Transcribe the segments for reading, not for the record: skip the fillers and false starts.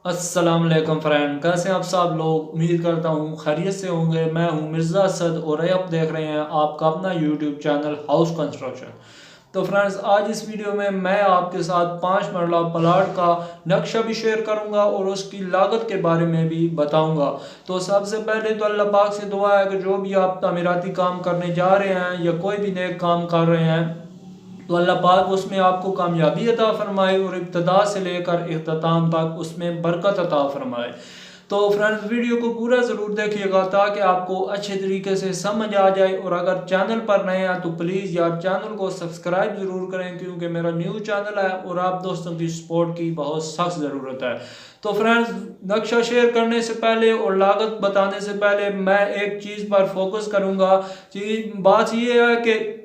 अस्सलाम वालेकुम फ्रेंड, कैसे हैं आप सब लोग। उम्मीद करता हूँ खैरियत से होंगे। मैं हूँ मिर्ज़ा असद और आप देख रहे हैं आपका अपना यूट्यूब चैनल हाउस कंस्ट्रक्शन। तो फ्रेंड्स, आज इस वीडियो में मैं आपके साथ 5 मरला प्लाट का नक्शा भी शेयर करूंगा और उसकी लागत के बारे में भी बताऊंगा। तो सबसे पहले तो अल्लाह पाक से दुआ है कि जो भी आप तमीराती काम करने जा रहे हैं या कोई भी नेक काम कर रहे हैं, तो अल्लाह पाक उसमें आपको कामयाबी अता फरमाए और इब्तदा से लेकर इख्तिताम तक उसमें बरकत अता फरमाए। तो फ्रेंड्स, वीडियो को पूरा ज़रूर देखिएगा ताकि आपको अच्छे तरीके से समझ आ जाए। और अगर चैनल पर नए हैं तो प्लीज़ यार चैनल को सब्सक्राइब ज़रूर करें, क्योंकि मेरा न्यू चैनल है और आप दोस्तों की सपोर्ट की बहुत सख्त ज़रूरत है। तो फ्रेंड्स, नक्शा शेयर करने से पहले और लागत बताने से पहले मैं एक चीज़ पर फोकस करूँगा कि बात यह है कि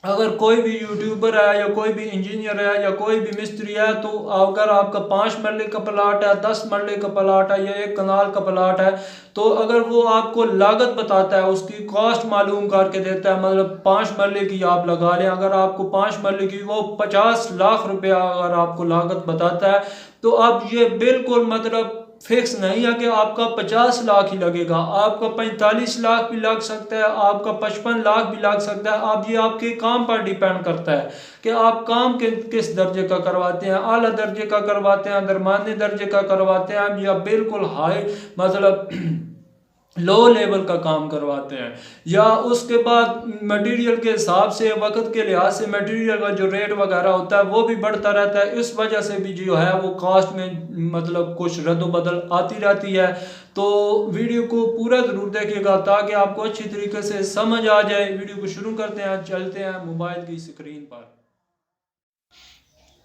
अगर कोई भी यूट्यूबर है या कोई भी इंजीनियर है या कोई भी मिस्त्री है, तो अगर आपका 5 मरले का प्लाट है, 10 मरले का प्लाट है या 1 कनाल का प्लाट है, तो अगर वो आपको लागत बताता है, उसकी कॉस्ट मालूम करके देता है, मतलब 5 मरले की आप लगा लें, अगर आपको 5 मरले की वो 50 लाख रुपया अगर आपको लागत बताता है, तो आप ये बिल्कुल मतलब फिक्स नहीं है कि आपका 50 लाख ही लगेगा। आपका 45 लाख भी लग सकता है, आपका 55 लाख भी लग सकता है। आप ये आपके काम पर डिपेंड करता है कि आप काम के किस दर्जे का करवाते हैं, आला दर्जे का करवाते हैं, दरमानी दर्जे का करवाते हैं, या बिल्कुल हाई मतलब लो लेवल का काम करवाते हैं। या उसके बाद मटेरियल के हिसाब से, वक्त के लिहाज से मटेरियल का जो रेट वगैरह होता है वो भी बढ़ता रहता है। इस वजह से भी जो है वो कॉस्ट में मतलब कुछ रद्द-बदल आती रहती है। तो वीडियो को पूरा ज़रूर देखिएगा ताकि आपको अच्छी तरीके से समझ आ जाए। वीडियो को शुरू करते हैं, चलते हैं मोबाइल की स्क्रीन पर।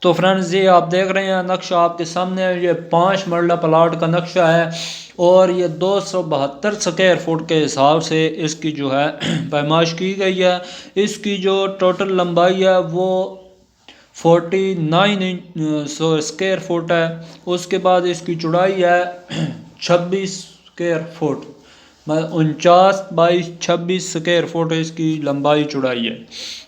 तो फ्रेंड्स, ये आप देख रहे हैं नक्शा आपके सामने है। ये 5 मरला प्लाट का नक्शा है और ये 272 स्क्वायर फुट के हिसाब से इसकी जो है पैमाइश की गई है। इसकी जो टोटल लंबाई है वो 49 स्क्वायर फुट है। उसके बाद इसकी चौड़ाई है 26 स्क्वायर फुट, मतलब 49 बाई 26 स्क्वायर फुट इसकी लंबाई चौड़ाई है।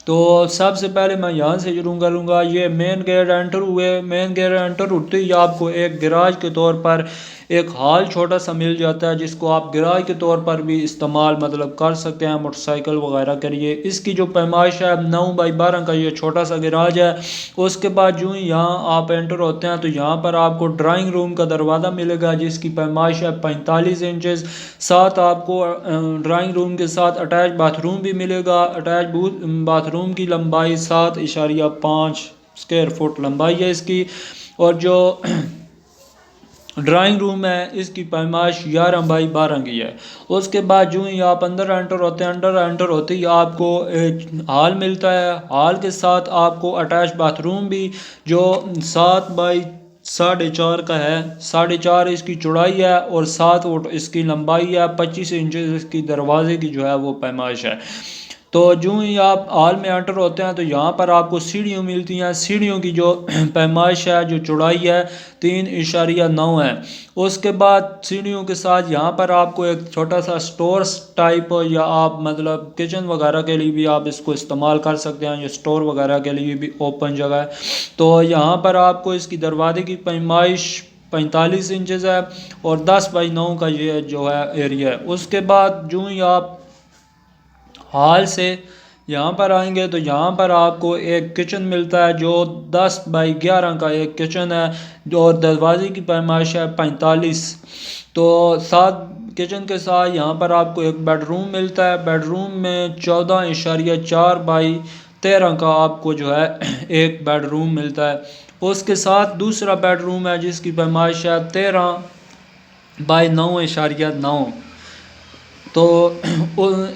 तो सबसे पहले मैं यहाँ से शुरू करूँगा। ये मेन गेट एंटर हुए, मेन गेट एंटर होते ही आपको एक गैराज के तौर पर एक हॉल छोटा सा मिल जाता है, जिसको आप गैराज के तौर पर भी इस्तेमाल मतलब कर सकते हैं मोटरसाइकिल वगैरह के लिए। इसकी जो पैमाइश है 9 बाई 12 का ये छोटा सा गैराज है। उसके बाद जो ही यहाँ आप एंटर होते हैं तो यहाँ पर आपको ड्राइंग रूम का दरवाज़ा मिलेगा, जिसकी पैमाइश है 45 इंचज़। साथ आपको ड्राइंग रूम के साथ अटैच बाथरूम भी मिलेगा। अटैच बाथरूम की लंबाई 7.5 स्क्वायर फुट लंबाई है इसकी। और जो ड्राइंग रूम है इसकी पैमाइश 11 बाई 12 की है। उसके बाद जो ही आप अंदर एंटर होते हैं, अंदर एंटर होते ही आपको एक हॉल मिलता है। हॉल के साथ आपको अटैच बाथरूम भी, जो 7 बाई 4.5 का है। 4.5 इसकी चौड़ाई है और 7 फुट इसकी लंबाई है। 25 इंच इसकी दरवाजे की जो है वो पैमाइश है। तो जो ही आप हॉल में एंटर होते हैं तो यहाँ पर आपको सीढ़ियाँ मिलती हैं। सीढ़ियों की जो पैमाइश है, जो चौड़ाई है 3.9 है। उसके बाद सीढ़ियों के साथ यहाँ पर आपको एक छोटा सा स्टोर टाइप, या आप मतलब किचन वगैरह के लिए भी आप इसको इस्तेमाल कर सकते हैं, या स्टोर वगैरह के लिए भी ओपन जगह है। तो यहाँ पर आपको इसकी दरवाजे की पैमाइश 45 इंचज़ है और 10 बाई 9 का ये जो है एरिया है। उसके बाद जो ही आप हॉल से यहाँ पर आएंगे तो यहाँ पर आपको एक किचन मिलता है, जो 10 बाई 11 का एक किचन है और दरवाजे की पैमाइश है 45। तो साथ किचन के साथ यहाँ पर आपको एक बेडरूम मिलता है। बेडरूम में 14.4 बाई 13 का आपको जो है एक बेडरूम मिलता है। उसके साथ दूसरा बेडरूम है जिसकी पैमाइश है 13 बाई 9.9। तो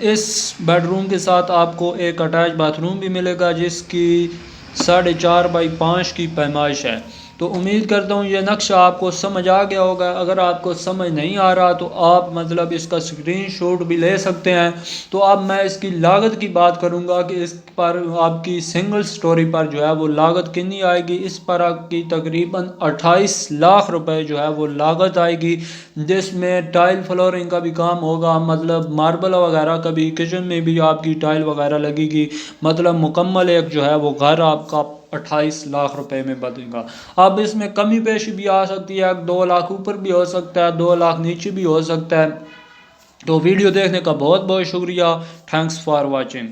इस बेडरूम के साथ आपको एक अटैच बाथरूम भी मिलेगा, जिसकी 4.5 बाई 5 की पैमाइश है। तो उम्मीद करता हूँ ये नक्शा आपको समझ आ गया होगा। अगर आपको समझ नहीं आ रहा तो आप मतलब इसका स्क्रीनशॉट भी ले सकते हैं। तो अब मैं इसकी लागत की बात करूँगा कि इस पर आपकी सिंगल स्टोरी पर जो है वो लागत कितनी आएगी। इस पर आपकी तकरीबन 28 लाख रुपए जो है वो लागत आएगी, जिसमें टाइल फ्लोरिंग का भी काम होगा, मतलब मार्बल वगैरह का भी, किचन में भी आपकी टाइल वगैरह लगेगी। मतलब मुकम्मल एक जो है वो घर आपका 28 लाख रुपए में बनेगा। अब इसमें कमी पेशी भी आ सकती है, 2 लाख ऊपर भी हो सकता है, 2 लाख नीचे भी हो सकता है। तो वीडियो देखने का बहुत बहुत शुक्रिया। Thanks for watching.